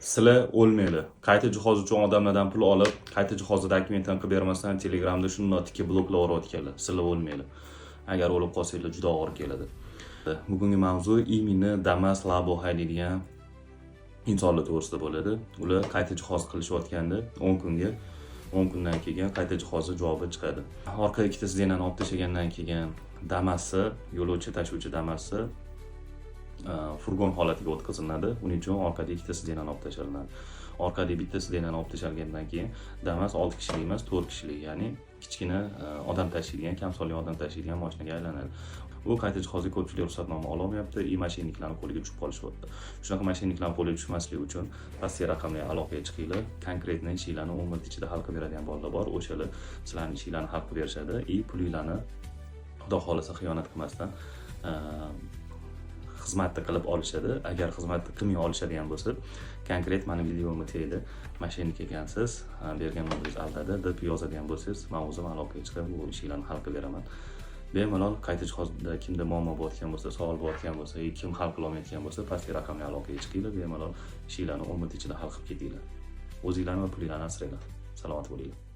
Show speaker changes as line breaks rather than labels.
Sizlar o'lmayli. Qayta jihozi uchun odamlardan pul olib, qayta jihozi dokumentini qilib bermasdan Telegramda shunday tikib bloklab o'rayotganlar. Sizlar o'lmayli. Agar o'lib qolsanglar juda og'ir keladi. Bugungi mavzu imini Damas Labo haydaydigan insonlar to'g'risida bo'ladi. Ular qayta jihoz qilishayotganda 10 kundan keyin qayta jihozi javobi chiqadi. Orqa ikkita sidenani olib tashlagandan keyin Damasni, yo'lovchi tashuvchi Damasni furgon holatiga o'tkaziladi. Uning uchun orqada ikkita sidenani olib tashlanadi. Orqada bitta sidenani olib tashalgandan keyin Damas 6 kishilik emas, 4 kishilik, ya'ni kichkina odam tashiydigan, kam sonli odam tashiydigan mashinaga aylanadi. U qayta jihozga ko'pchilik ruxsatnoma olib olmayapti, mashinniklarning qo'liga tushib qolishyapti. Shunaqa mashinniklarning qo'liga tushmasligi uchun pastki raqamli aloqaga chiqinglar. Konkretni ishlarni 10 minut ichida hal qilib beradigan bolalar bor. O'shalar sizlarning ishlarni hal qilib berishadi. Pulinglarni xudo xolasa xiyonat qilmasdan xizmatni qilib olishadi. Agar xizmatni qilmay olishadigan bo'lsa, konkret mana videomni tegdi, mashinnik ekansiz, bergan pulingiz aldadi deb yozadigan bo'lsangiz, men o'zim aloqaga chiqib bu ishlarni hal qilib beraman. Bemalol qayta jihozda kimda muammo bo'layotgan bo'lsa, savol bo'layotgan bo'lsa, kim hal qila olmayotgan bo'lsa, pastki raqamli aloqaga chiqinglar, bemalol ishlarni 10 minut ichida hal qilib ketinglar. O'zinglarni va pulinglarni asranglar. Salomat bo'linglar.